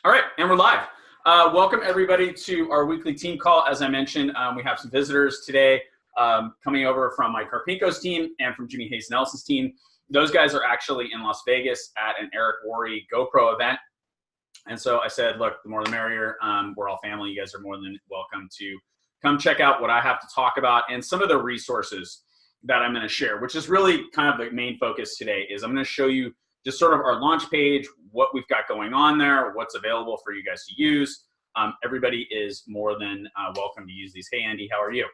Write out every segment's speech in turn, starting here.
All right, and we're live. Welcome everybody to our weekly team call. As I mentioned, we have some visitors today coming over from Mike Karpinko's team and from Jimmy Hayes Nelson's team. Those guys are actually in Las Vegas at an Eric Worre GoPro event. And so I said, look, the more the merrier. We're all family. You guys are more than welcome to come check out what I have to talk about and some of the resources that I'm going to share, which is really kind of the main focus today. Is I'm going to show you just sort of our launch page, what we've got going on there, what's available for you guys to use. Everybody is more than welcome to use these. Hey, Andy, how are you?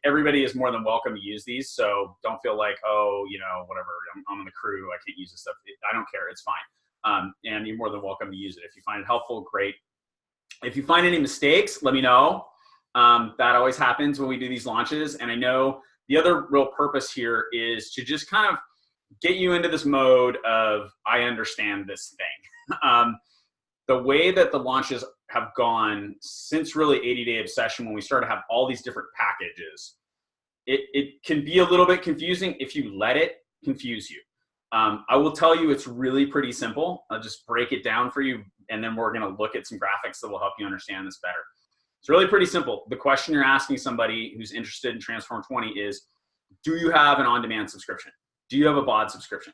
Everybody is more than welcome to use these. So don't feel like, oh, you know, whatever, I'm on the crew, I can't use this stuff. I don't care. It's fine. And you're more than welcome to use it. If you find it helpful, great. If you find any mistakes, let me know. That always happens when we do these launches. And I know the other real purpose here is to just kind of get you into this mode of, I understand this thing. The way that the launches have gone since really 80-Day Obsession, when we started to have all these different packages, it can be a little bit confusing if you let it confuse you. I will tell you it's really pretty simple. I'll just break it down for you, and then we're going to look at some graphics that will help you understand this better. It's really pretty simple. The question you're asking somebody who's interested in Transform 20 is, do you have an on-demand subscription? Do you have a BOD subscription?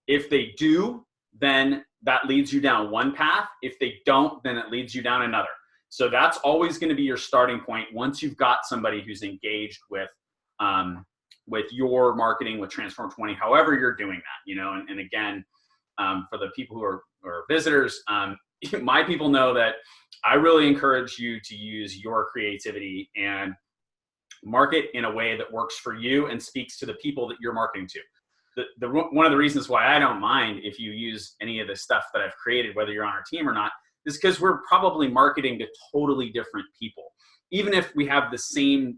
If they do, then that leads you down one path. If they don't, then it leads you down another. So that's always going to be your starting point once you've got somebody who's engaged with your marketing with Transform 20, however you're doing that, you know. And again, for the people who are visitors, my people know that I really encourage you to use your creativity and market in a way that works for you and speaks to the people that you're marketing to. One of the reasons why I don't mind if you use any of the stuff that I've created, whether you're on our team or not, is because we're probably marketing to totally different people. Even if we have the same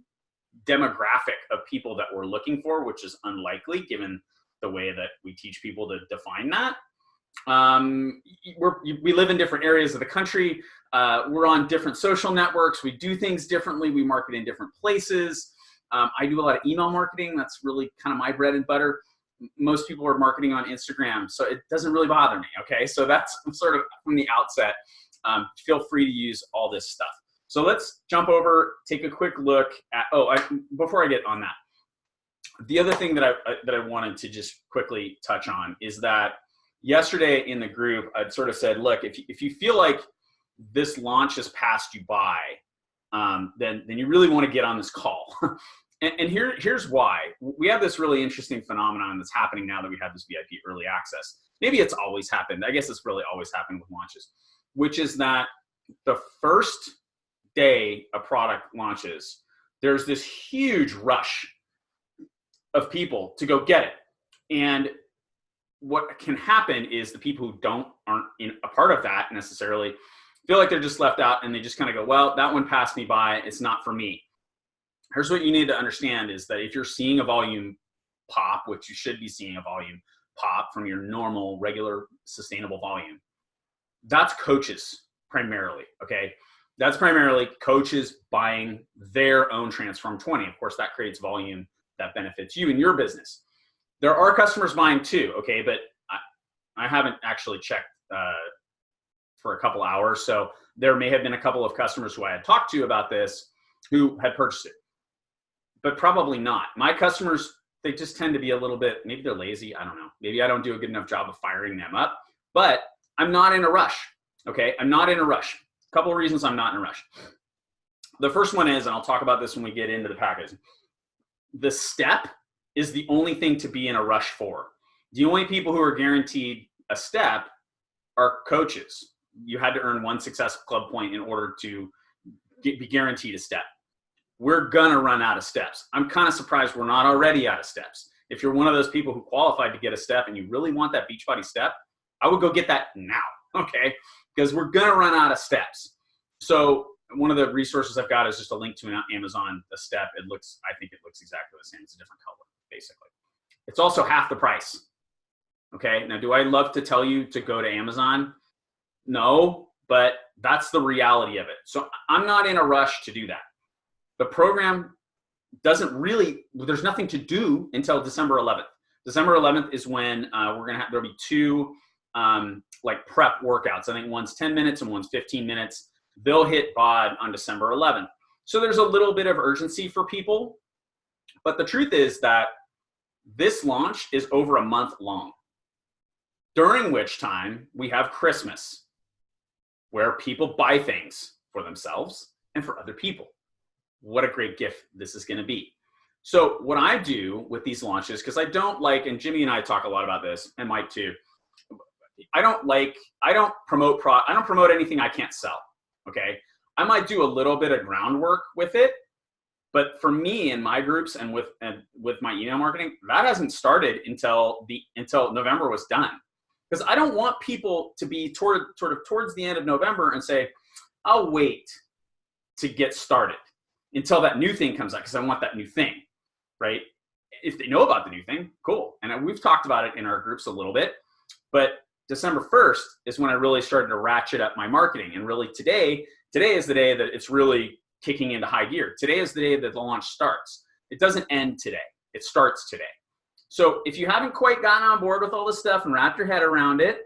demographic of people that we're looking for, which is unlikely given the way that we teach people to define that. We live in different areas of the country. We're on different social networks. We do things differently. We market in different places. I do a lot of email marketing. That's really kind of my bread and butter. Most people are marketing on Instagram, so it doesn't really bother me, okay? So that's sort of from the outset. Feel free to use all this stuff. So let's jump over, take a quick look at, before I get on that, the other thing that I wanted to just quickly touch on is that yesterday in the group, I'd sort of said, look, if you feel like this launch has passed you by, then you really want to get on this call. And here's why. We have this really interesting phenomenon that's happening now that we have this VIP early access. Maybe it's always happened. I guess it's really always happened with launches, which is that the first day a product launches, there's this huge rush of people to go get it. And what can happen is the people who aren't a part of that necessarily feel like they're just left out, and they just kind of go, well, that one passed me by. It's not for me. Here's what you need to understand is that if you're seeing a volume pop, which you should be seeing a volume pop from your normal, regular, sustainable volume, that's coaches primarily, okay? That's primarily coaches buying their own Transform 20. Of course, that creates volume that benefits you and your business. There are customers buying too, okay? But I haven't actually checked for a couple hours. So there may have been a couple of customers who I had talked to about this who had purchased it, but probably not. My customers, they just tend to be a little bit, maybe they're lazy, I don't know. Maybe I don't do a good enough job of firing them up, but I'm not in a rush, okay? I'm not in a rush. A couple of reasons I'm not in a rush. The first one is, and I'll talk about this when we get into the package, the step is the only thing to be in a rush for. The only people who are guaranteed a step are coaches. You had to earn one Success Club point in order to be guaranteed a step. We're gonna run out of steps. I'm kind of surprised we're not already out of steps. If you're one of those people who qualified to get a step and you really want that Beachbody step, I would go get that now, okay? Because we're gonna run out of steps. So one of the resources I've got is just a link to an Amazon a step. I think it looks exactly the same. It's a different color, basically. It's also half the price, okay? Now, do I love to tell you to go to Amazon? No, but that's the reality of it. So I'm not in a rush to do that. The program doesn't really, there's nothing to do until December 11th. December 11th is when there'll be two like prep workouts. I think one's 10 minutes and one's 15 minutes. They'll hit BOD on December 11th. So there's a little bit of urgency for people. But the truth is that this launch is over a month long, during which time we have Christmas, where people buy things for themselves and for other people. What a great gift this is going to be. So what I do with these launches, because I don't like, and Jimmy and I talk a lot about this, and Mike too, I don't promote anything I can't sell, okay? I might do a little bit of groundwork with it, but for me and my groups and with my email marketing, that hasn't started until November was done. Because I don't want people to be towards the end of November and say, I'll wait to get started until that new thing comes out, because I want that new thing, right? If they know about the new thing, cool. And we've talked about it in our groups a little bit, but December 1st is when I really started to ratchet up my marketing. And really today is the day that it's really kicking into high gear. Today is the day that the launch starts. It doesn't end today. It starts today. So if you haven't quite gotten on board with all this stuff and wrapped your head around it,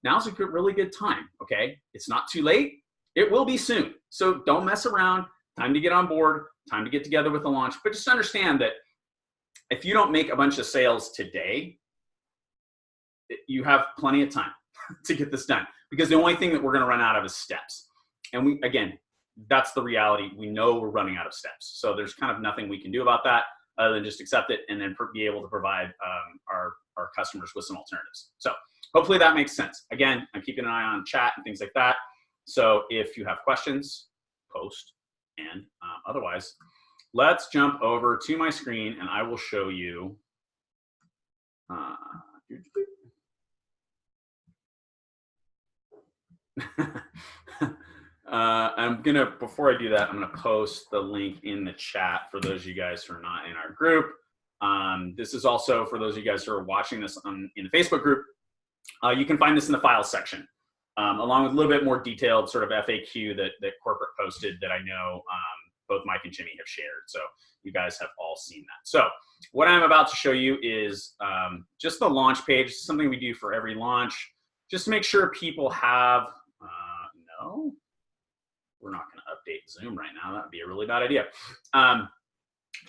now's a really good time, okay? It's not too late. It will be soon. So don't mess around. Time to get on board. Time to get together with the launch. But just understand that if you don't make a bunch of sales today, you have plenty of time to get this done, because the only thing that we're going to run out of is steps. And again, that's the reality. We know we're running out of steps. So there's kind of nothing we can do about that other than just accept it and then be able to provide our customers with some alternatives. So hopefully that makes sense. Again, I'm keeping an eye on chat and things like that. So if you have questions, post. And otherwise, let's jump over to my screen and I will show you. Before I do that, I'm gonna post the link in the chat for those of you guys who are not in our group. This is also for those of you guys who are watching this in the Facebook group. You can find this in the files section, along with a little bit more detailed sort of FAQ that corporate posted that I know both Mike and Jimmy have shared. So you guys have all seen that. So what I'm about to show you is just the launch page, something we do for every launch, just to make sure people have, no, we're not gonna update Zoom right now. That would be a really bad idea.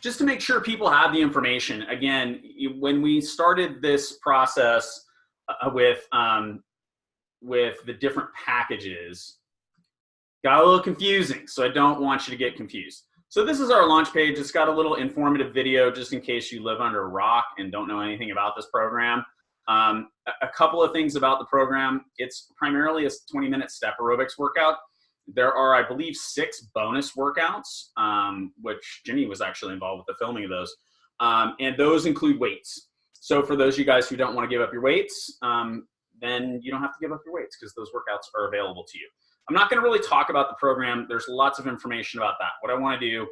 Just to make sure people have the information. Again, when we started this process with the different packages, got a little confusing. So I don't want you to get confused. So this is our launch page. It's got a little informative video just in case you live under a rock and don't know anything about this program. A couple of things about the program. It's primarily a 20-minute step aerobics workout. There are, I believe, 6 bonus workouts, which Jimmy was actually involved with the filming of those. And those include weights. So for those of you guys who don't want to give up your weights, then you don't have to give up your weights because those workouts are available to you. I'm not going to really talk about the program. There's lots of information about that. What I want to do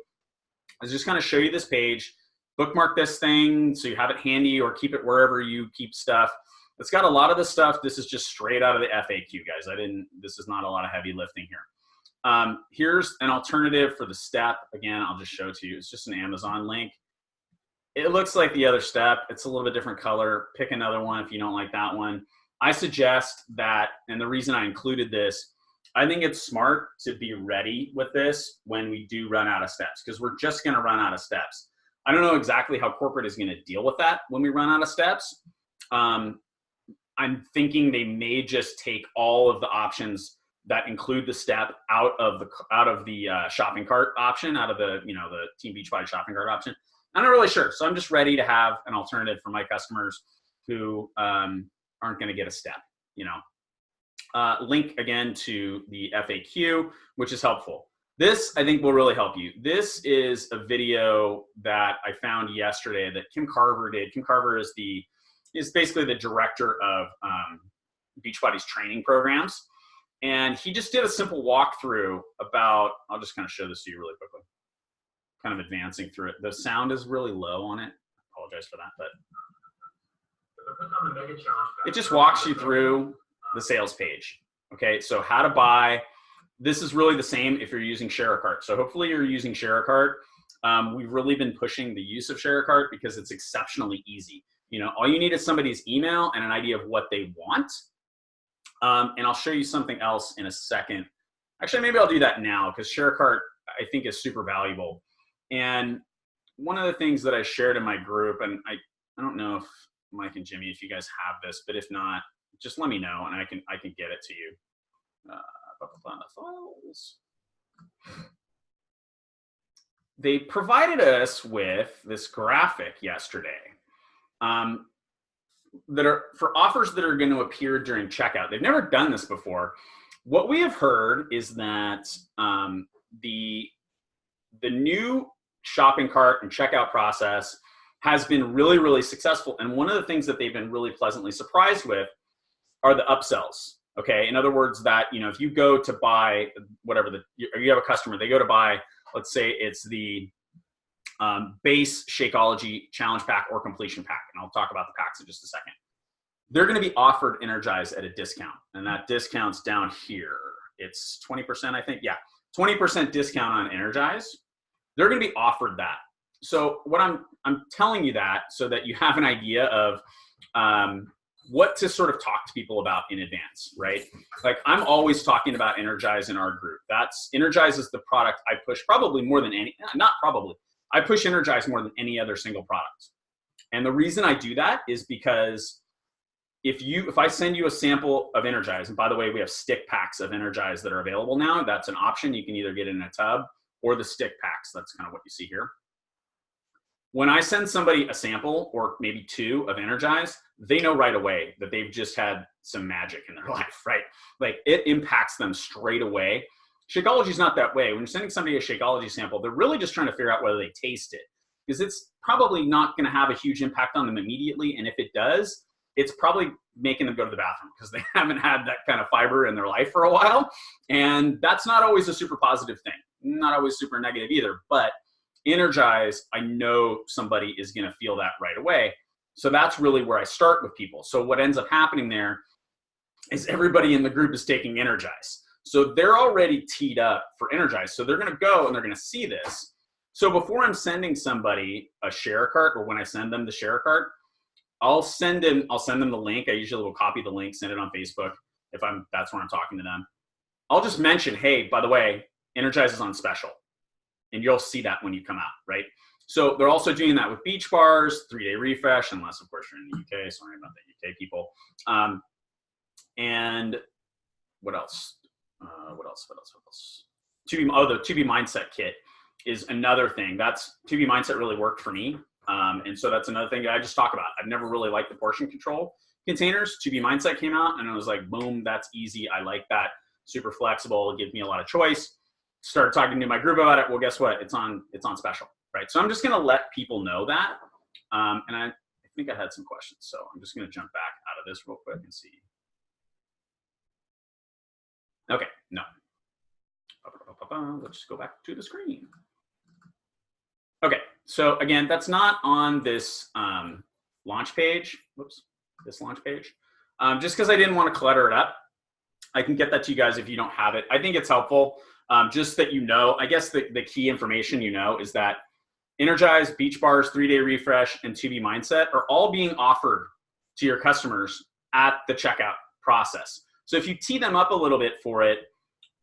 is just kind of show you this page, bookmark this thing so you have it handy or keep it wherever you keep stuff. It's got a lot of the stuff. This is just straight out of the FAQ, guys. This is not a lot of heavy lifting here. Here's an alternative for the step. Again, I'll just show it to you. It's just an Amazon link. It looks like the other step. It's a little bit different color. Pick another one if you don't like that one. I suggest that, and the reason I included this, I think it's smart to be ready with this when we do run out of steps, because we're just going to run out of steps. I don't know exactly how corporate is going to deal with that when we run out of steps. I'm thinking they may just take all of the options that include the step out of the shopping cart option, out of the the Team Beachbody shopping cart option. I'm not really sure, so I'm just ready to have an alternative for my customers who aren't going to get a step. Link again to the FAQ, which is helpful. This, I think, will really help you. This is a video that I found yesterday that Kim Carver did. Kim Carver is basically the director of Beachbody's training programs. And he just did a simple walkthrough about, I'll just kind of show this to you really quickly, kind of advancing through it. The sound is really low on it. I apologize for that, but it just walks you through the sales page. Okay, so how to buy. This is really the same if you're using ShareAcart. So hopefully you're using ShareAcart. We've really been pushing the use of ShareAcart because it's exceptionally easy. All you need is somebody's email and an idea of what they want, And I'll show you something else in a second. Actually, maybe I'll do that now because ShareCart I think is super valuable. And one of the things that I shared in my group, and I don't know if Mike and Jimmy, if you guys have this, but if not, just let me know and I can get it to you. Files. They provided us with this graphic yesterday that are for offers that are going to appear during checkout. They've never done this before. What we have heard is that the new shopping cart and checkout process has been really, really successful. And one of the things that they've been really pleasantly surprised with are the upsells. Okay, in other words, that if you go to buy whatever or you have a customer, they go to buy, let's say it's the base Shakeology challenge pack or completion pack, and I'll talk about the packs in just a second. They're going to be offered Energize at a discount, and that discount's down here. It's 20%, I think. Yeah, 20% discount on Energize. They're going to be offered that. So what I'm telling you that so that you have an idea of what to sort of talk to people about in advance, right? Like I'm always talking about Energize in our group. Energize is the product I push probably more than I push Energize more than any other single product. And the reason I do that is because if I send you a sample of Energize, and by the way, we have stick packs of Energize that are available now. That's an option. You can either get it in a tub or the stick packs. That's kind of what you see here. When I send somebody a sample or maybe two of Energize, they know right away that they've just had some magic in their life, right? Like it impacts them straight away. Shakeology is not that way. When you're sending somebody a Shakeology sample, they're really just trying to figure out whether they taste it, because it's probably not going to have a huge impact on them immediately. And if it does, it's probably making them go to the bathroom because they haven't had that kind of fiber in their life for a while. And that's not always a super positive thing, not always super negative either. But Energize, I know somebody is going to feel that right away. So that's really where I start with people. So what ends up happening there is everybody in the group is taking Energize. So they're already teed up for Energize. So they're going to go and they're going to see this. So before I'm sending somebody a share cart, or when I send them the share cart, I'll send them the link. I usually will copy the link, send it on Facebook that's when I'm talking to them. I'll just mention, hey, by the way, Energize is on special. And you'll see that when you come out, right? So they're also doing that with Beach Bars, 3-day refresh, unless, of course, you're in the UK. Sorry about the UK people. And what else? What else? The 2B Mindset Kit is another thing. 2B Mindset really worked for me. And so that's another thing that I just talk about. I've never really liked the portion control containers. 2B Mindset came out, and I was like, boom, that's easy. I like that. Super flexible. It gives me a lot of choice. Started talking to my group about it. Well, guess what? It's on special, right? So I'm just going to let people know that. And I think I had some questions, so I'm just going to jump back out of this real quick and see. Okay, no. Let's just go back to the screen. Okay, so again, that's not on this launch page. Whoops, this launch page. Just because I didn't want to clutter it up. I can get that to you guys if you don't have it. I think it's helpful. Just that I guess the key information is that Energize, Beach Bars, 3-day refresh, and 2B Mindset are all being offered to your customers at the checkout process. So if you tee them up a little bit for it,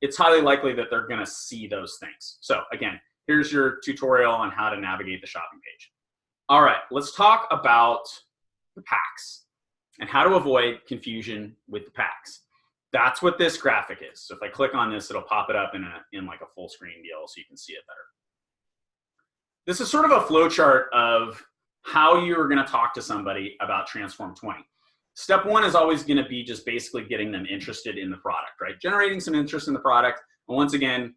it's highly likely that they're going to see those things. So again, here's your tutorial on how to navigate the shopping page. All right, let's talk about the packs and how to avoid confusion with the packs. That's what this graphic is. So if I click on this, it'll pop it up in like a full screen deal so you can see it better. This is sort of a flow chart of how you're going to talk to somebody about Transform 20. Step one is always going to be just basically getting them interested in the product, right? Generating some interest in the product. And once again,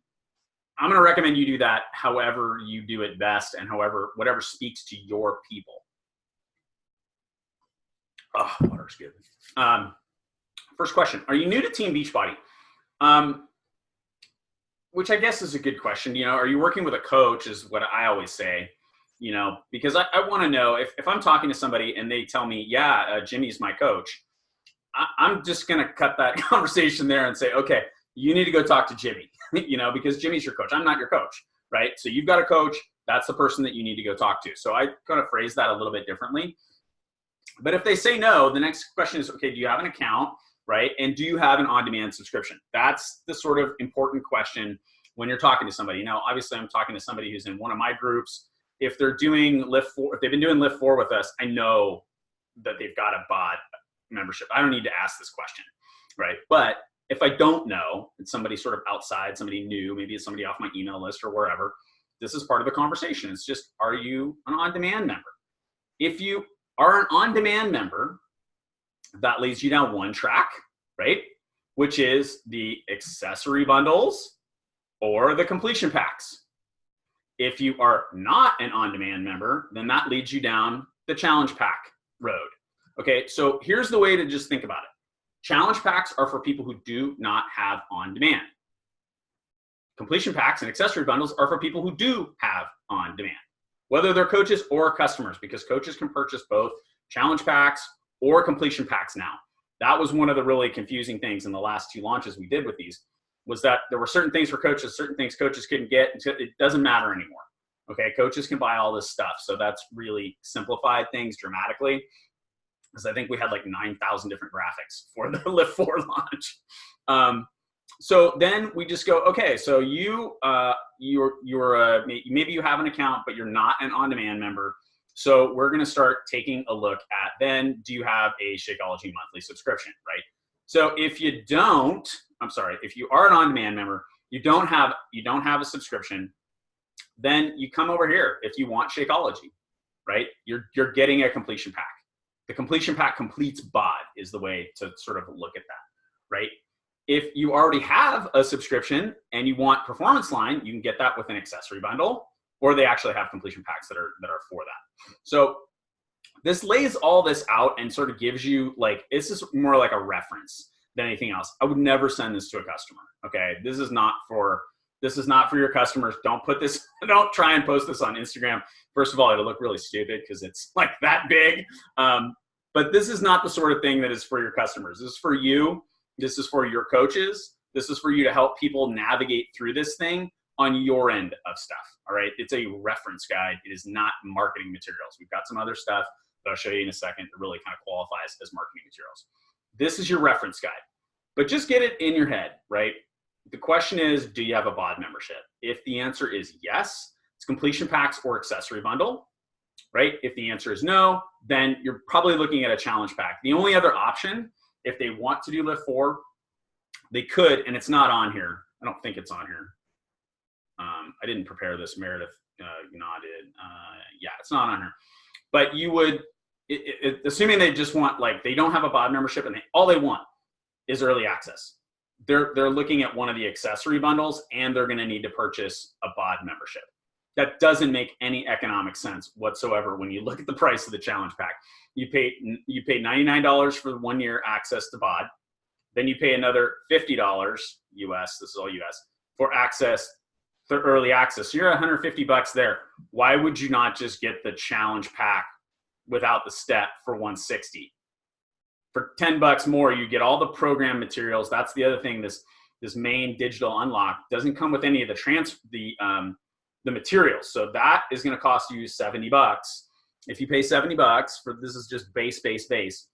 I'm going to recommend you do that however you do it best and whatever speaks to your people. Oh, water's good. First question, are you new to Team Beachbody? Which I guess is a good question. Are you working with a coach is what I always say, because I want to know if I'm talking to somebody and they tell me, yeah, Jimmy's my coach, I'm just going to cut that conversation there and say, okay, you need to go talk to Jimmy, because Jimmy's your coach. I'm not your coach, right? So you've got a coach. That's the person that you need to go talk to. So I kind of phrase that a little bit differently. But if they say no, the next question is, okay, do you have an account? right? And do you have an on-demand subscription? That's the sort of important question when you're talking to somebody. Now, obviously, I'm talking to somebody who's in one of my groups. If they're doing Lift 4, if they've been doing Lift 4 with us, I know that they've got a BOD membership. I don't need to ask this question, right? But if I don't know, it's somebody sort of outside, somebody new, maybe it's somebody off my email list or wherever, this is part of the conversation. It's just, are you an on-demand member? If you are an on-demand member, that leads you down one track, right? Which is the accessory bundles or the completion packs. If you are not an on-demand member, then that leads you down the challenge pack road. Okay, so here's the way to just think about it. Challenge packs are for people who do not have on-demand. Completion packs and accessory bundles are for people who do have on-demand, whether they're coaches or customers, because coaches can purchase both challenge packs or completion packs now. That was one of the really confusing things in the last 2 launches we did with these, was that there were certain things for coaches, certain things coaches couldn't get. It doesn't matter anymore. Okay, coaches can buy all this stuff. So that's really simplified things dramatically, because I think we had like 9,000 different graphics for the Lift 4 launch. So then we just go, okay, so maybe you have an account, but you're not an on-demand member. So we're going to start taking a look at, then, do you have a Shakeology monthly subscription, right? So if you don't, if you are an on-demand member, you don't have a subscription, then you come over here if you want Shakeology, right? You're getting a completion pack. The completion pack completes BOD is the way to sort of look at that, right? If you already have a subscription and you want Performance Line, you can get that with an accessory bundle, or they actually have completion packs that are for that. So this lays all this out and sort of gives you, like, this is more like a reference than anything else. I would never send this to a customer. Okay, this is not for your customers. Don't put this, don't try and post this on Instagram. First of all, it'll look really stupid because it's like that big. But this is not the sort of thing that is for your customers. This is for you. This is for your coaches. This is for you to help people navigate through this thing on your end of stuff. All right. It's a reference guide. It is not marketing materials. We've got some other stuff that I'll show you in a second that really kind of qualifies as marketing materials. This is your reference guide, but just get it in your head, right? The question is, do you have a BOD membership? If the answer is yes, it's completion packs or accessory bundle, right? If the answer is no, then you're probably looking at a challenge pack. The only other option, if they want to do Lift 4, they could, and it's not on here. I don't think it's on here. I didn't prepare this. Meredith nodded. Yeah, it's not on here. But you would, assuming they just want, like, they don't have a BOD membership and all they want is early access. They're looking at one of the accessory bundles, and they're going to need to purchase a BOD membership. That doesn't make any economic sense whatsoever when you look at the price of the challenge pack. You pay $99 for 1 year access to BOD. Then you pay another $50 US, this is all US, for access to early access. So you're $150 there. Why would you not just get the challenge pack without the step for $160? For $10 more, you get all the program materials. That's the other thing. This main digital unlock doesn't come with any of the materials. So that is going to cost you $70. If you pay $70 for, this is just base,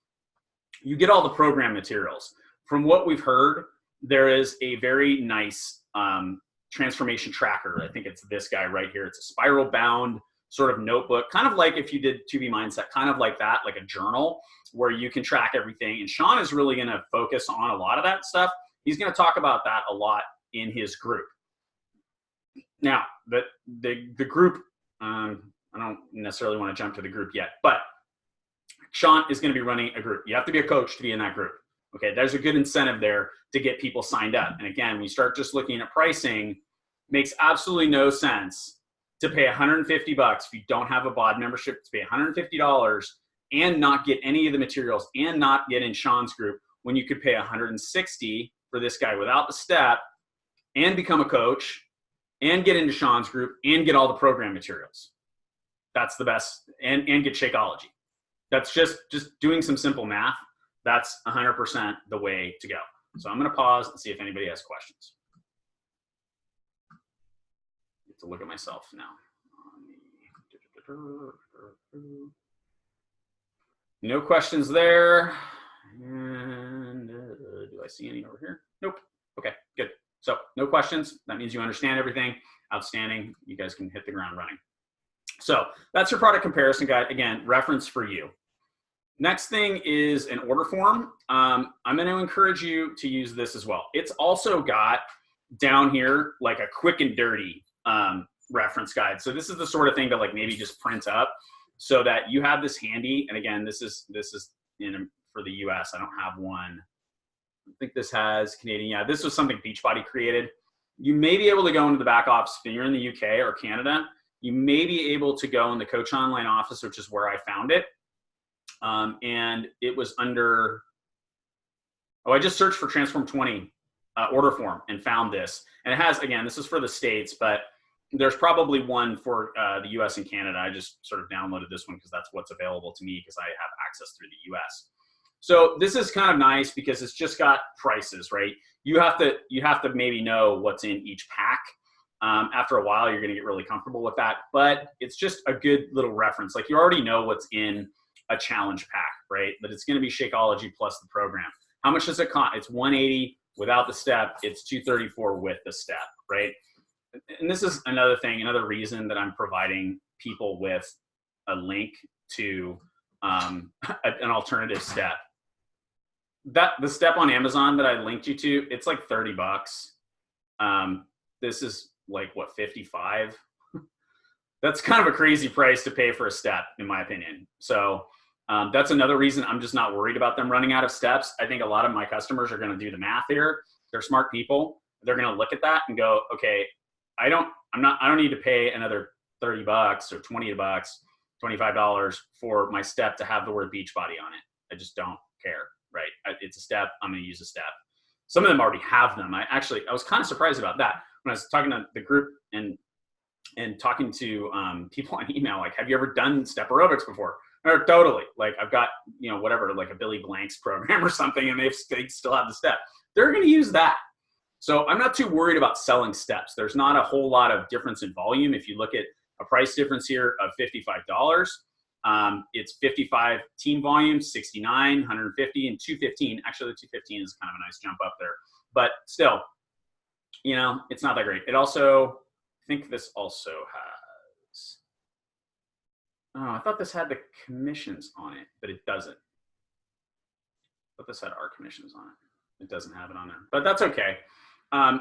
you get all the program materials. From what we've heard, there is a very nice transformation tracker. I think it's this guy right here. It's a spiral bound sort of notebook, kind of like if you did 2B Mindset, kind of like that, like a journal where you can track everything. And Sean is really going to focus on a lot of that stuff. He's going to talk about that a lot in his group. Now, the group, I don't necessarily want to jump to the group yet, but Sean is going to be running a group. You have to be a coach to be in that group. Okay, there's a good incentive there to get people signed up. And again, when you start just looking at pricing, makes absolutely no sense to pay $150 if you don't have a BOD membership, to pay $150 and not get any of the materials and not get in Sean's group, when you could pay $160 for this guy without the step and become a coach and get into Sean's group and get all the program materials. That's the best, and get Shakeology. That's just doing some simple math. That's 100% the way to go. So I'm going to pause and see if anybody has questions. I have to look at myself now. No questions there. And do I see any over here? Nope. Okay, good. So no questions. That means you understand everything. Outstanding. You guys can hit the ground running. So that's your product comparison guide. Again, reference for you. Next thing is an order form. I'm going to encourage you to use this as well. It's also got down here like a quick and dirty reference guide. So this is the sort of thing to like maybe just print up so that you have this handy. And again, this is for the US. I don't have one. I think this has Canadian. Yeah, this was something Beachbody created. You may be able to go into the back office if you're in the UK or Canada. You may be able to go in the Coach Online office, which is where I found it. And it was under, I just searched for Transform 20 order form and found this. And it has, again, this is for the States, but there's probably one for the US and Canada. I just sort of downloaded this one because that's what's available to me because I have access through the US. So this is kind of nice because it's just got prices, right? You have to maybe know what's in each pack. After a while, you're going to get really comfortable with that, but it's just a good little reference. Like you already know what's in a challenge pack, right? But it's going to be Shakeology plus the program. How much does it cost? It's $180 without the step. It's $234 with the step, right? And this is another thing, another reason that I'm providing people with a link to an alternative step. The step on Amazon that I linked you to, it's like $30. This is like what, 55? That's kind of a crazy price to pay for a step, in my opinion. So that's another reason I'm just not worried about them running out of steps. I think a lot of my customers are going to do the math here. They're smart people. They're going to look at that and go, okay, I don't need to pay another $30 or $20, $25 for my step to have the word Beachbody on it. I just don't care, right? It's a step. I'm going to use a step. Some of them already have them. I was kind of surprised about that when I was talking to the group and talking to people on email, like, have you ever done step aerobics before? Or totally. Like I've got, whatever, like a Billy Blanks program or something, and they still have the step. They're going to use that. So I'm not too worried about selling steps. There's not a whole lot of difference in volume. If you look at a price difference here of $55, it's 55 team volume, 69, 150, and 215. Actually, the 215 is kind of a nice jump up there. But still, it's not that great. It also, I think this also has, I thought this had the commissions on it, but it doesn't. I thought this had our commissions on it. It doesn't have it on there, but that's okay.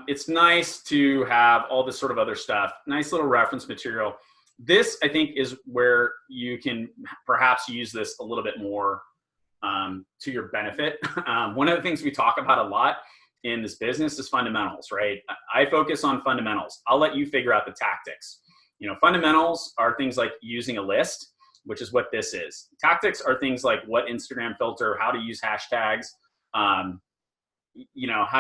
It's nice to have all this sort of other stuff, nice little reference material. This, I think, is where you can perhaps use this a little bit more to your benefit. One of the things we talk about a lot in this business is fundamentals, right? I focus on fundamentals. I'll let you figure out the tactics. Fundamentals are things like using a list, which is what this is. Tactics are things like what Instagram filter, how to use hashtags, how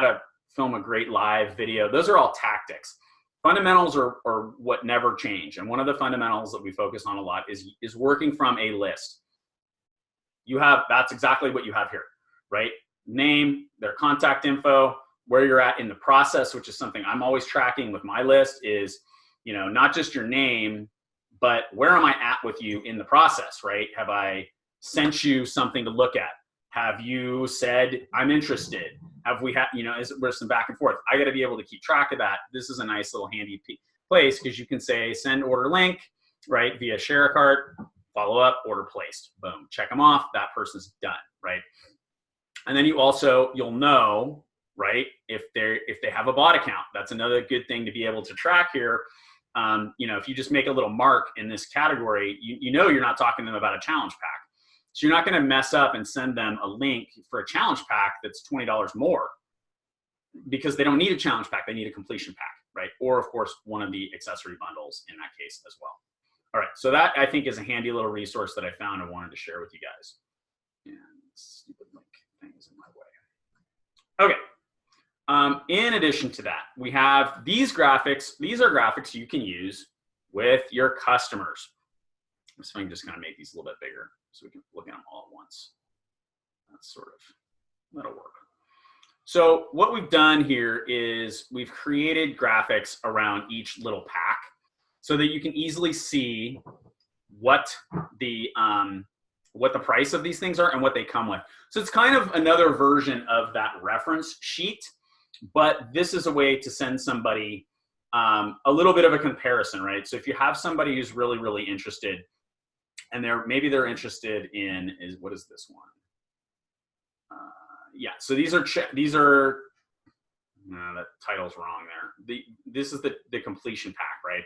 to film a great live video. Those are all tactics. Fundamentals are what never change. And one of the fundamentals that we focus on a lot is working from a list. That's exactly what you have here, right? Name, their contact info, where you're at in the process, which is something I'm always tracking with my list is, not just your name, but where am I at with you in the process, right? Have I sent you something to look at? Have you said, I'm interested? Have we had, is there some back and forth? I got to be able to keep track of that. This is a nice little handy place because you can say send order link, right? Via share a cart, follow up, order placed. Boom, check them off. That person's done, right? And then you'll know, right? If they have a bot account, that's another good thing to be able to track here. If you just make a little mark in this category, you're not talking to them about a challenge pack. So you're not going to mess up and send them a link for a challenge pack that's $20 more because they don't need a challenge pack. They need a completion pack, right? Or of course, one of the accessory bundles in that case as well. All right. So that I think is a handy little resource that I found and wanted to share with you guys. And stupid link thing is in my way. Okay. In addition to that, we have these graphics. These are graphics you can use with your customers. So I'm just going to make these a little bit bigger so we can look at them all at once. That'll work. So what we've done here is we've created graphics around each little pack so that you can easily see what the what the price of these things are and what they come with. So it's kind of another version of that reference sheet, but this is a way to send somebody a little bit of a comparison, right? So if you have somebody who's really, really interested, and maybe they're interested in what is this one? Yeah, so these are no, that title's wrong there. This is the completion pack, right?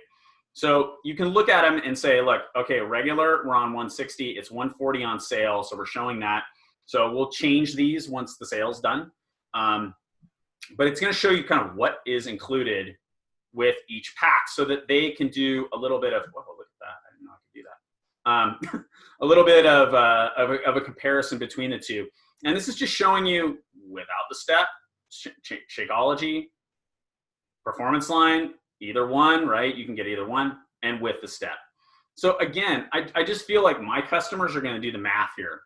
So you can look at them and say, look, okay, regular, we're on 160, it's 140 on sale, so we're showing that. So we'll change these once the sale's done. But it's gonna show you kind of what is included with each pack so that they can do a little bit of, whoa, look at that, I didn't know I could do that. A little bit of a comparison between the two. And this is just showing you without the step, Shakeology, Performance Line, either one, right? You can get either one, and with the step. So again, I just feel like my customers are gonna do the math here.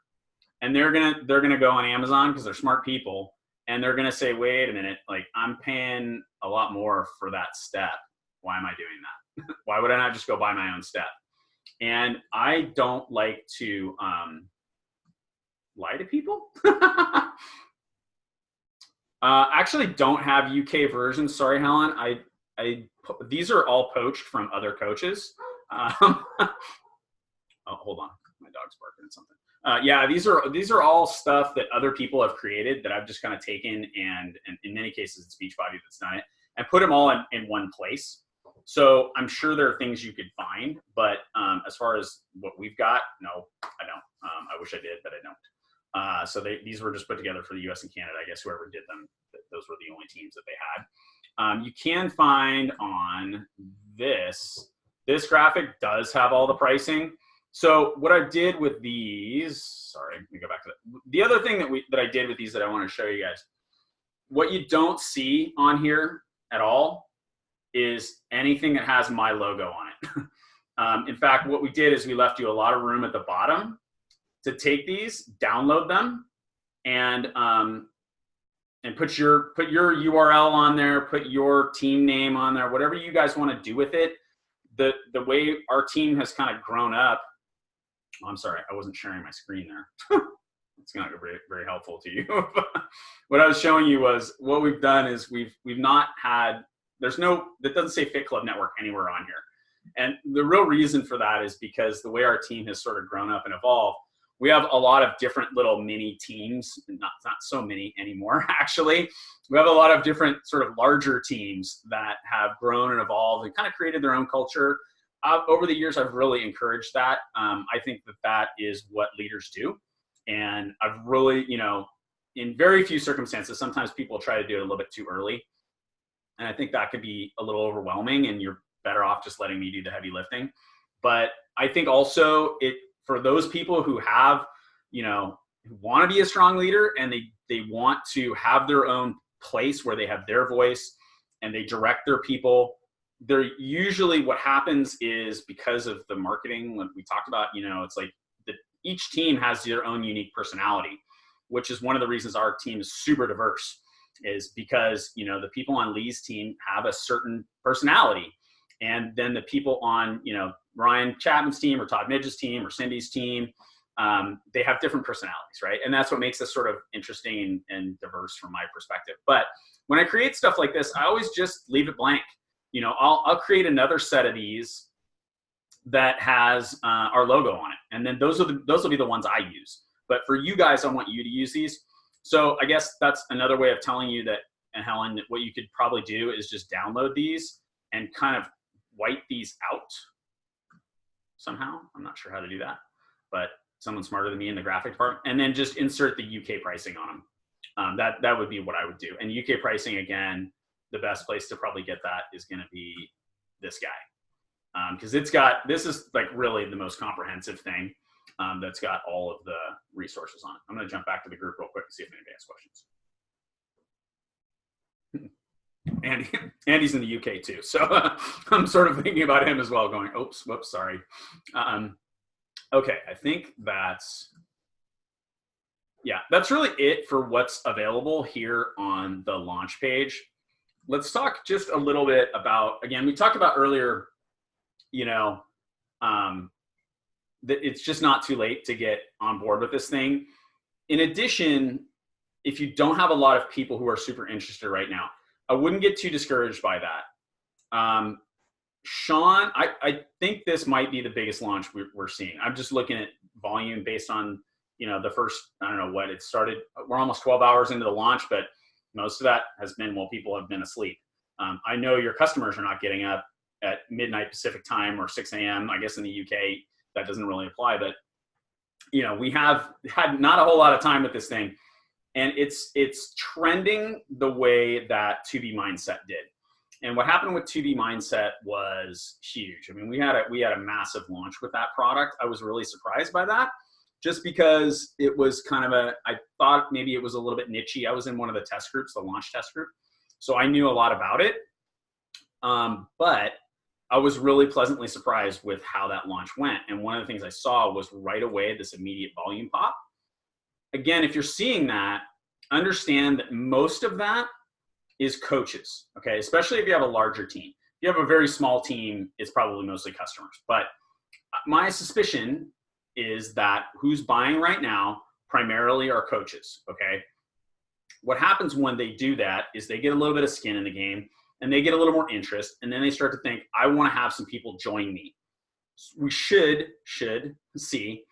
And they're gonna go on Amazon because they're smart people, and they're gonna say, wait a minute, like I'm paying a lot more for that step. Why am I doing that? Why would I not just go buy my own step? And I don't like to lie to people. Actually don't have UK versions. Sorry, Helen. These are all poached from other coaches. Oh, hold on. My dog's barking at something. Yeah, these are all stuff that other people have created that I've just kind of taken, and in many cases it's Beachbody that's done it, and put them all in one place. So I'm sure there are things you could find, but as far as what we've got, no, I don't. I wish I did, but I don't. So these were just put together for the US and Canada. I guess whoever did them, those were the only teams that they had. You can find on this graphic does have all the pricing. So what I did with these, sorry, let me go back to that. The other thing that I did with these that I want to show you guys, what you don't see on here at all is anything that has my logo on it. In fact, what we did is we left you a lot of room at the bottom to take these, download them, and put your URL on there, put your team name on there, whatever you guys want to do with it. The way our team has kind of grown up. Oh, I'm sorry, I wasn't sharing my screen there. It's not very, very helpful to you. What I was showing you was what we've done is we've not had, that doesn't say Fit Club Network anywhere on here. And the real reason for that is because the way our team has sort of grown up and evolved, we have a lot of different little mini teams, not so many anymore, actually. We have a lot of different sort of larger teams that have grown and evolved and kind of created their own culture. Over the years, I've really encouraged that. I think that is what leaders do. And I've really, in very few circumstances, sometimes people try to do it a little bit too early. And I think that could be a little overwhelming, and you're better off just letting me do the heavy lifting. But I think also for those people who have, who want to be a strong leader and they want to have their own place where they have their voice and they direct their people, they're usually, what happens is, because of the marketing, like we talked about, it's like each team has their own unique personality, which is one of the reasons our team is super diverse, is because, the people on Lee's team have a certain personality. And then the people on, Ryan Chapman's team or Todd Midge's team or Cindy's team, they have different personalities, right? And that's what makes us sort of interesting and diverse from my perspective. But when I create stuff like this, I always just leave it blank. I'll create another set of these that has our logo on it, and then those will be the ones I use. But for you guys, I want you to use these. So I guess that's another way of telling you that, and Helen, what you could probably do is just download these and kind of white these out somehow. I'm not sure how to do that, but someone smarter than me in the graphic department, and then just insert the UK pricing on them. That would be what I would do. And UK pricing, again, the best place to probably get that is going to be this guy, because this is like really the most comprehensive thing that's got all of the resources on it. I'm going to jump back to the group real quick and see if anybody has questions. Andy's in the UK too, so I'm sort of thinking about him as well, going, oops, whoops, sorry. Okay, I think that's really it for what's available here on the launch page. Let's talk just a little bit about, again, we talked about earlier, it's just not too late to get on board with this thing. In addition, if you don't have a lot of people who are super interested right now, I wouldn't get too discouraged by that. Sean, I think this might be the biggest launch we're seeing. I'm just looking at volume based on, the first, I don't know what it started. We're almost 12 hours into the launch, but most of that has been while people have been asleep. I know your customers are not getting up at midnight Pacific time or 6 a.m. I guess in the UK that doesn't really apply, but we have had not a whole lot of time with this thing, and it's trending the way that 2B Mindset did. And what happened with 2B Mindset was huge. I mean, we had a massive launch with that product. I was really surprised by that, just because it was kind of I thought maybe it was a little bit nichey. I was in one of the test groups, the launch test group, so I knew a lot about it. But I was really pleasantly surprised with how that launch went. And one of the things I saw was right away this immediate volume pop. Again, if you're seeing that, understand that most of that is coaches, okay? Especially if you have a larger team. If you have a very small team, it's probably mostly customers. But my suspicion is that who's buying right now primarily are coaches, okay? What happens when they do that is they get a little bit of skin in the game, and they get a little more interest, and then they start to think, I want to have some people join me. We should see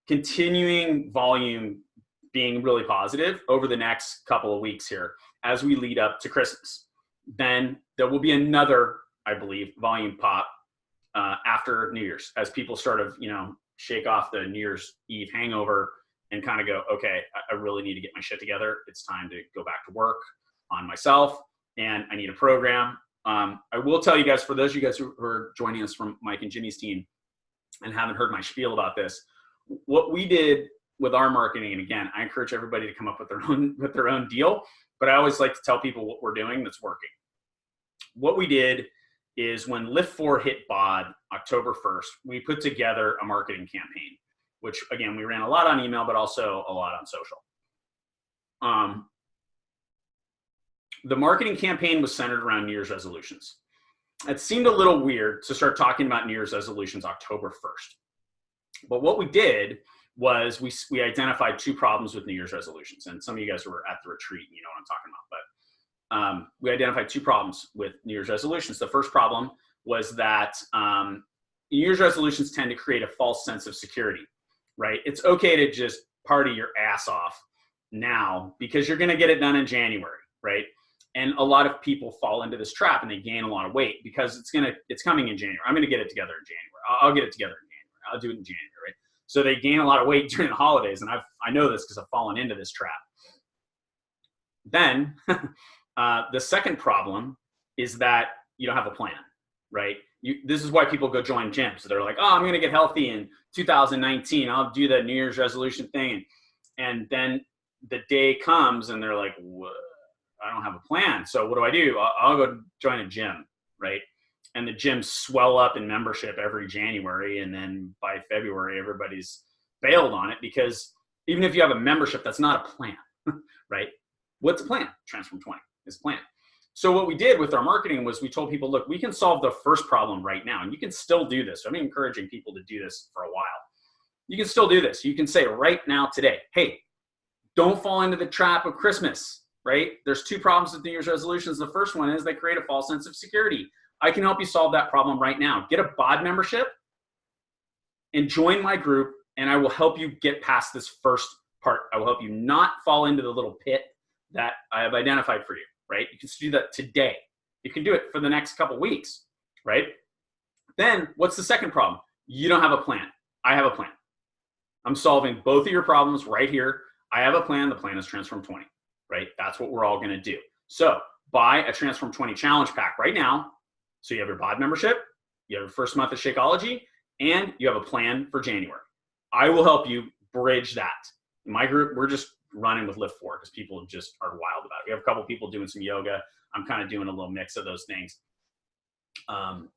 continuing volume being really positive over the next couple of weeks here as we lead up to Christmas. Then there will be another, I believe, volume pop after New Year's, as people sort of, shake off the New Year's Eve hangover and kind of go, okay, I really need to get my shit together. It's time to go back to work on myself, and I need a program. I will tell you guys, for those of you guys who are joining us from Mike and Jimmy's team and haven't heard my spiel about this, what we did with our marketing, and again, I encourage everybody to come up with their own deal, but I always like to tell people what we're doing that's working. What we did is when Lift 4 hit BOD October 1st, we put together a marketing campaign, which again, we ran a lot on email, but also a lot on social. The marketing campaign was centered around New Year's resolutions. It seemed a little weird to start talking about New Year's resolutions October 1st. But what we did was we identified two problems with New Year's resolutions. And some of you guys who were at the retreat, you know what I'm talking about. But we identified two problems with New Year's resolutions. The first problem was that New Year's resolutions tend to create a false sense of security, right? It's okay to just party your ass off now because you're going to get it done in January, right? And a lot of people fall into this trap and they gain a lot of weight because it's coming in January. I'm going to get it together in January. I'll get it together in January. I'll do it in January, right? So they gain a lot of weight during the holidays, and I know this because I've fallen into this trap. Then the second problem is that you don't have a plan, right? This is why people go join gyms. So they're like, oh, I'm going to get healthy in 2019. I'll do the New Year's resolution thing. And then the day comes and they're like, what? I don't have a plan. So what do? I'll go join a gym, right? And the gyms swell up in membership every January. And then by February, everybody's bailed on it because even if you have a membership, that's not a plan, right? What's a plan? Transform 20 is a plan. So what we did with our marketing was we told people, look, we can solve the first problem right now. And you can still do this. I'm encouraging people to do this for a while. You can still do this. You can say right now, today, hey, don't fall into the trap of Christmas. Right? There's two problems with New Year's resolutions. The first one is they create a false sense of security. I can help you solve that problem right now. Get a BOD membership and join my group, and I will help you get past this first part. I will help you not fall into the little pit that I have identified for you, right? You can do that today. You can do it for the next couple weeks, right? Then what's the second problem? You don't have a plan. I have a plan. I'm solving both of your problems right here. I have a plan. The plan is Transform 20. Right? That's what we're all going to do. So buy a Transform 20 challenge pack right now. So you have your BOD membership, you have your first month of Shakeology, and you have a plan for January. I will help you bridge that. In my group, we're just running with Lift 4 because people just are wild about it. We have a couple people doing some yoga. I'm kind of doing a little mix of those things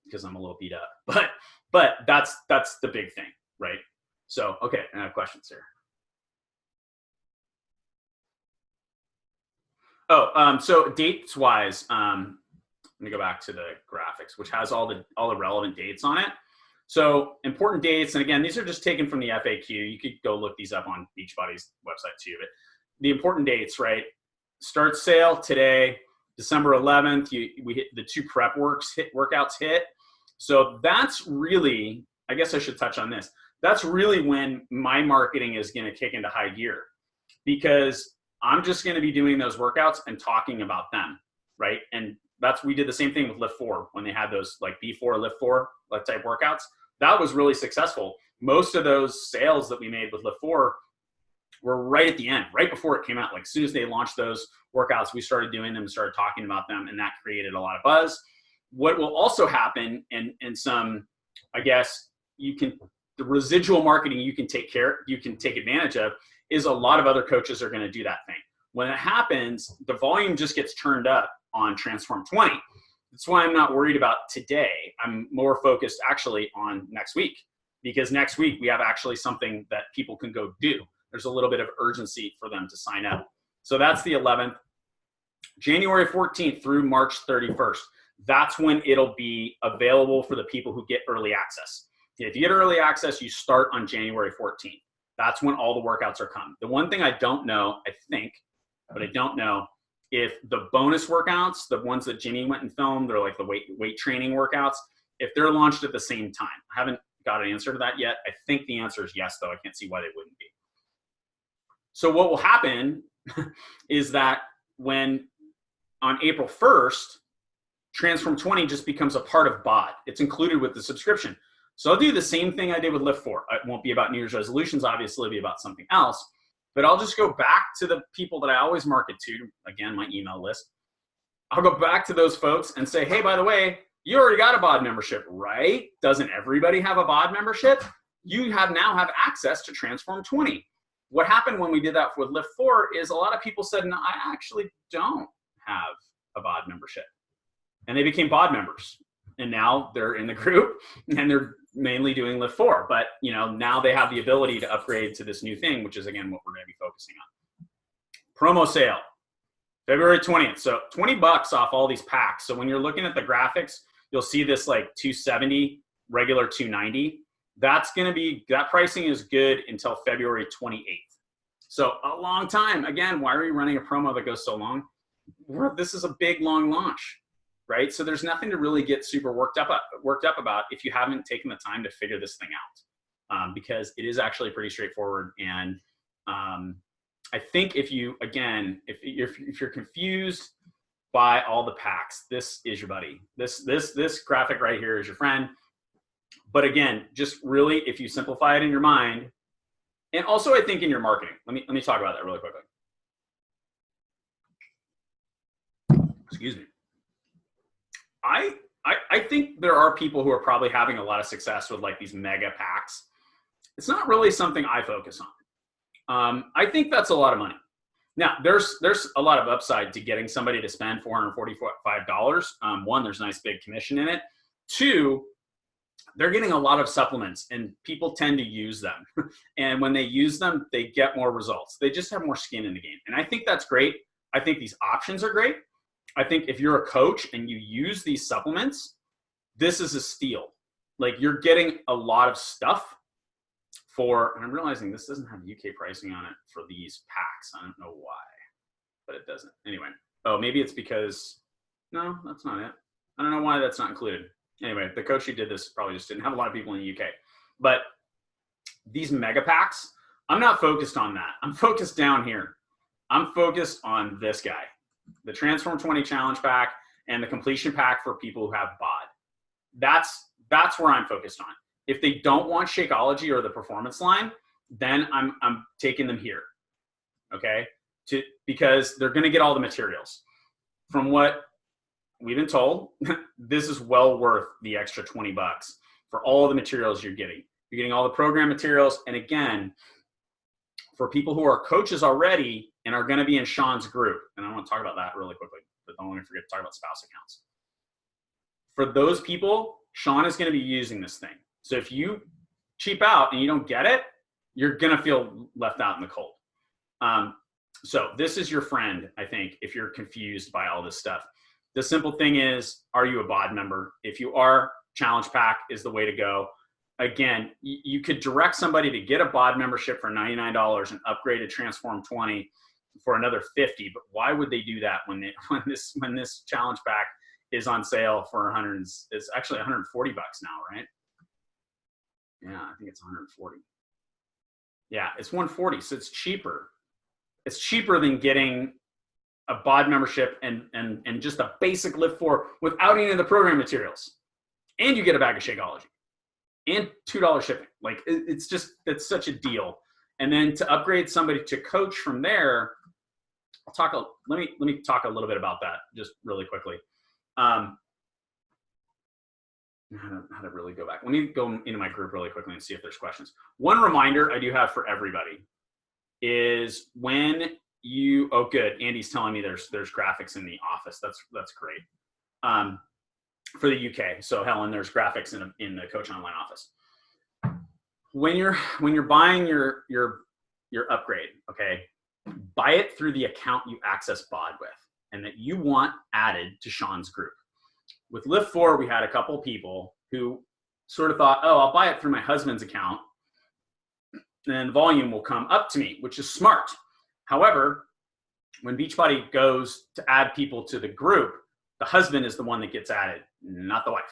because I'm a little beat up. But that's the big thing, right? So, okay, I have questions here. So dates wise, let me go back to the graphics, which has all the relevant dates on it. So important dates, and again, these are just taken from the FAQ. You could go look these up on Beachbody's website too. But the important dates, right? Start sale today, December 11th. We hit the 2 prep workouts hit. So that's really, I guess I should touch on this. That's really when my marketing is going to kick into high gear, because I'm just going to be doing those workouts and talking about them, right? And we did the same thing with Lift 4 when they had those like B4 Lift 4 type workouts. That was really successful. Most of those sales that we made with Lift 4 were right at the end, right before it came out. Like as soon as they launched those workouts, we started doing them and started talking about them, and that created a lot of buzz. What will also happen, and some, I guess, the residual marketing you can take advantage of, is a lot of other coaches are going to do that thing. When it happens, the volume just gets turned up on Transform 20. That's why I'm not worried about today. I'm more focused actually on next week, because next week we have actually something that people can go do. There's a little bit of urgency for them to sign up. So that's the 11th. January 14th through March 31st. That's when it'll be available for the people who get early access. If you get early access, you start on January 14th. That's when all the workouts are coming. The one thing I don't know, I think, but I don't know, if the bonus workouts, the ones that Jimmy went and filmed, they're like the weight training workouts, if they're launched at the same time. I haven't got an answer to that yet. I think the answer is yes, though. I can't see why they wouldn't be. So what will happen is that when on April 1st, Transform 20 just becomes a part of BOD. It's included with the subscription. So I'll do the same thing I did with Lift 4. It won't be about New Year's resolutions, obviously, it'll be about something else. But I'll just go back to the people that I always market to, again, my email list. I'll go back to those folks and say, hey, by the way, you already got a BOD membership, right? Doesn't everybody have a BOD membership? You now have access to Transform 20. What happened when we did that with Lift 4 is a lot of people said, no, I actually don't have a BOD membership. And they became BOD members. And now they're in the group and they're mainly doing Lift 4. But now they have the ability to upgrade to this new thing, which is, again, what we're going to be focusing on. Promo sale, February 20th. So $20 off all these packs. So when you're looking at the graphics, you'll see this like $270, regular $290. That's going to be, that pricing is good until February 28th. So a long time. Again, why are we running a promo that goes so long? This is a big, long launch, right? So there's nothing to really get super worked up about if you haven't taken the time to figure this thing out, because it is actually pretty straightforward. And I think if you're confused by all the packs, this is your buddy. This graphic right here is your friend. But again, just really, if you simplify it in your mind, and also I think in your marketing, let me talk about that really quickly. Excuse me. I think there are people who are probably having a lot of success with like these mega packs. It's not really something I focus on. I think that's a lot of money. Now, there's a lot of upside to getting somebody to spend $445. One, there's a nice big commission in it. Two, they're getting a lot of supplements and people tend to use them. And when they use them, they get more results. They just have more skin in the game. And I think that's great. I think these options are great. I think if you're a coach and you use these supplements, this is a steal. Like, you're getting a lot of stuff for, and I'm realizing this doesn't have UK pricing on it for these packs. I don't know why, but it doesn't. Anyway, oh, maybe it's because, no, that's not it. I don't know why that's not included. Anyway, the coach who did this probably just didn't have a lot of people in the UK. But these mega packs, I'm not focused on that. I'm focused down here. I'm focused on this guy, the Transform 20 Challenge Pack and the Completion Pack for people who have BOD. That's where I'm focused on. If they don't want Shakeology or the Performance line, then I'm taking them here, okay? Because they're going to get all the materials. From what we've been told, this is well worth the extra $20 for all the materials you're getting. You're getting all the program materials. And again, for people who are coaches already and are going to be in Sean's group, and I want to talk about that really quickly, but don't let me forget to talk about spouse accounts. For those people, Sean is going to be using this thing. So if you cheap out and you don't get it, you're going to feel left out in the cold. So this is your friend, I think, if you're confused by all this stuff. The simple thing is, are you a BOD member? If you are, Challenge Pack is the way to go. again, you could direct somebody to get a BOD membership for $99 and upgrade to Transform 20 for another $50. But why would they do that when this challenge pack is on sale for 100? It's actually 140 bucks now, right? Yeah, I think it's 140. Yeah, it's 140, so it's cheaper. It's cheaper than getting a BOD membership and just a basic Lift 4 without any of the program materials. And you get a bag of Shakeology and $2 shipping. Like, it's such a deal. And then to upgrade somebody to coach from there, let me talk a little bit about that just really quickly. How to really go back. Let me go into my group really quickly and see if there's questions. One reminder I do have for everybody is when you, oh good, Andy's telling me there's graphics in the office. That's great. For the UK. So Helen, there's graphics in the Coach Online office. When you're buying your upgrade, okay, buy it through the account you access BOD with and that you want added to Sean's group. With Lift 4, we had a couple people who sort of thought, oh, I'll buy it through my husband's account and then volume will come up to me, which is smart. However, when Beachbody goes to add people to the group, the husband is the one that gets added, not the wife.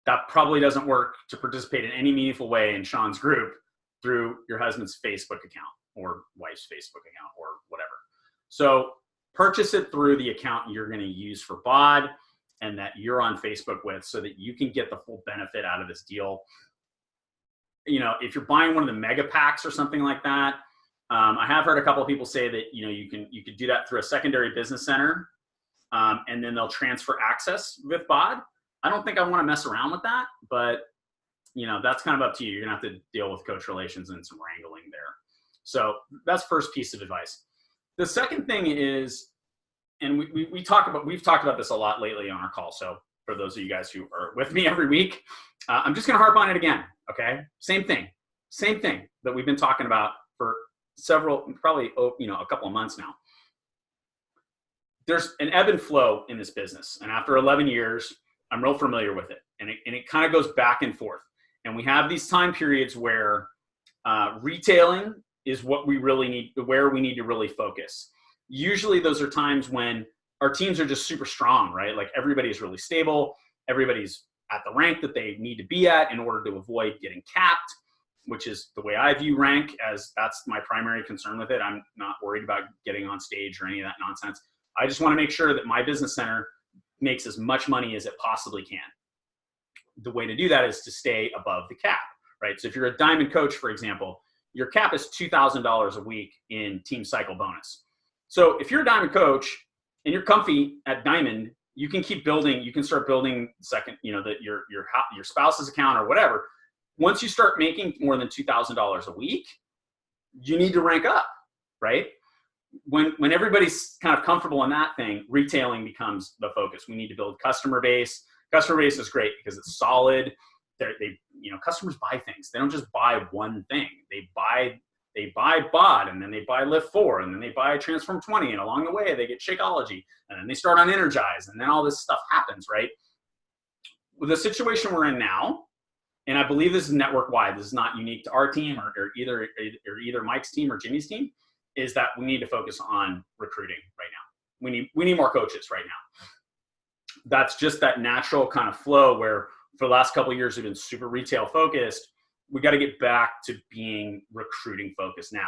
That probably doesn't work to participate in any meaningful way in Sean's group through your husband's Facebook account or wife's Facebook account or whatever. So purchase it through the account you're going to use for BOD and that you're on Facebook with so that you can get the full benefit out of this deal. You know, if you're buying one of the mega packs or something like that, I have heard a couple of people say that, you know, you could do that through a secondary business center and then they'll transfer access with BOD. I don't think I want to mess around with that, but you know, that's kind of up to you. You're gonna have to deal with coach relations and some wrangling there. So that's first piece of advice. The second thing is, and we've talked about this a lot lately on our call. So for those of you guys who are with me every week, I'm just gonna harp on it again. Okay, same thing that we've been talking about for probably a couple of months now. There's an ebb and flow in this business, and after 11 years, I'm real familiar with it, and it kind of goes back and forth. And we have these time periods where retailing is what we really need, where we need to really focus. Usually those are times when our teams are just super strong, right? Like everybody's really stable. Everybody's at the rank that they need to be at in order to avoid getting capped, which is the way I view rank, as that's my primary concern with it. I'm not worried about getting on stage or any of that nonsense. I just want to make sure that my business center makes as much money as it possibly can. The way to do that is to stay above the cap, right? So if you're a Diamond coach, for example, your cap is $2,000 a week in team cycle bonus. So if you're a Diamond coach and you're comfy at Diamond, you can keep building. You can start building your spouse's account or whatever. Once you start making more than $2,000 a week, you need to rank up, right? When everybody's kind of comfortable in that thing, retailing becomes the focus. We need to build customer base. Customer base is great because it's solid. Customers buy things. They don't just buy one thing. They buy BOD, and then they buy Lift 4, and then they buy Transform 20, and along the way they get Shakeology, and then they start on Energize, and then all this stuff happens, right? With the situation we're in now, and I believe this is network-wide, this is not unique to our team or either Mike's team or Jimmy's team, is that we need to focus on recruiting right now. We need more coaches right now. That's just that natural kind of flow where for the last couple of years we've been super retail focused. We got to get back to being recruiting focused now.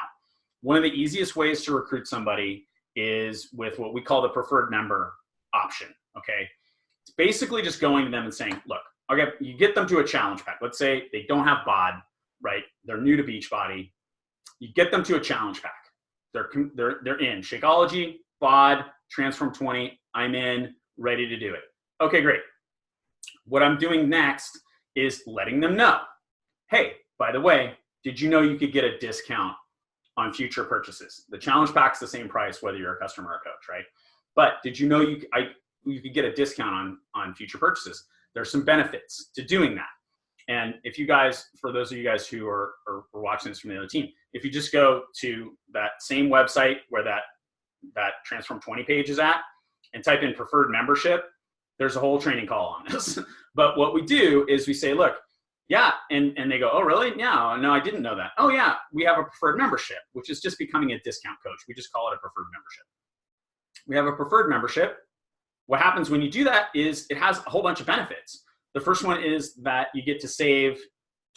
One of the easiest ways to recruit somebody is with what we call the preferred member option. Okay, it's basically just going to them and saying, look, okay, you get them to a challenge pack. Let's say they don't have BOD, right? They're new to Beachbody. You get them to a challenge pack. They're in Shakeology, BOD, Transform 20. I'm in, ready to do it. Okay, great. What I'm doing next is letting them know, hey, by the way, did you know you could get a discount on future purchases? The challenge pack's the same price whether you're a customer or a coach, right? But did you know you could get a discount on future purchases? There's some benefits to doing that. And if you guys, for those of you guys who are watching this from the other team, if you just go to that same website where that Transform 20 page is at and type in preferred membership, there's a whole training call on this. But what we do is we say, look, Yeah, and they go, oh, really? Yeah, no, I didn't know that. Oh, yeah, we have a preferred membership, which is just becoming a discount coach. We just call it a preferred membership. We have a preferred membership. What happens when you do that is it has a whole bunch of benefits. The first one is that you get to save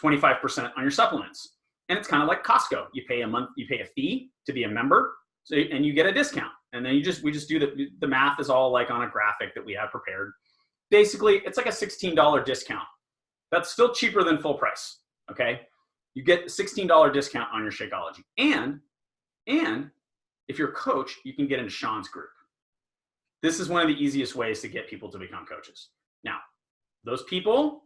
25% on your supplements. And it's kind of like Costco. You pay a fee to be a member, and you get a discount. And then we just do the math is all like on a graphic that we have prepared. Basically, it's like a $16 discount. That's still cheaper than full price, okay? You get a $16 discount on your Shakeology. And if you're a coach, you can get into Sean's group. This is one of the easiest ways to get people to become coaches. Now, those people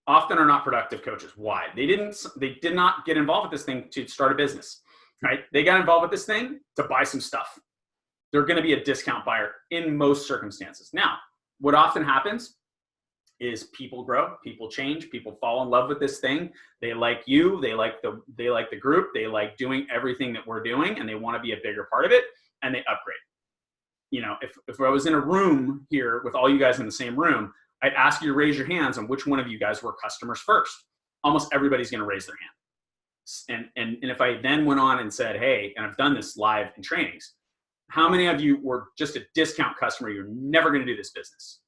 often are not productive coaches. Why? They did not get involved with this thing to start a business, right? They got involved with this thing to buy some stuff. They're going to be a discount buyer in most circumstances. Now, what often happens is people grow, people change, people fall in love with this thing. They like you, they like the group, they like doing everything that we're doing, and they want to be a bigger part of it, and they upgrade. You know, if I was in a room here with all you guys in the same room, I'd ask you to raise your hands on which one of you guys were customers first. Almost everybody's going to raise their hand. And if I then went on and said, hey, and I've done this live in trainings, how many of you were just a discount customer? You're never going to do this business.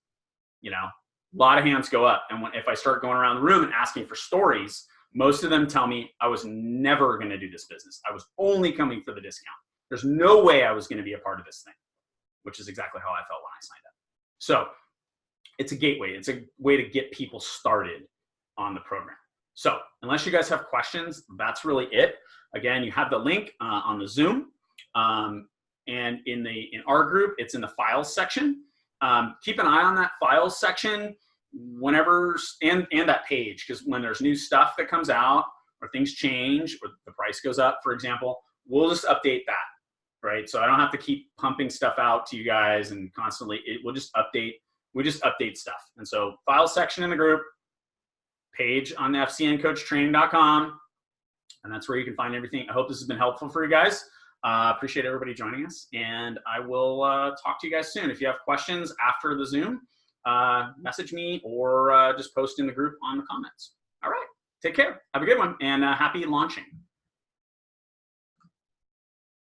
You know, a lot of hands go up. And if I start going around the room and asking for stories, most of them tell me I was never going to do this business. I was only coming for the discount. There's no way I was going to be a part of this thing, which is exactly how I felt when I signed up. So it's a gateway. It's a way to get people started on the program. So unless you guys have questions, that's really it. Again, you have the link on the Zoom. And in our group, it's in the files section. Keep an eye on that files section whenever, and that page, because when there's new stuff that comes out or things change or the price goes up, for example, we'll just update that, right? So I don't have to keep pumping stuff out to you guys and constantly, we'll just update stuff. And so files section in the group, page on the fcncoachtraining.com, and that's where you can find everything. I hope this has been helpful for you guys. Appreciate everybody joining us, and I will talk to you guys soon. If you have questions after the Zoom, message me or just post in the group on the comments. All right, take care. Have a good one, and happy launching.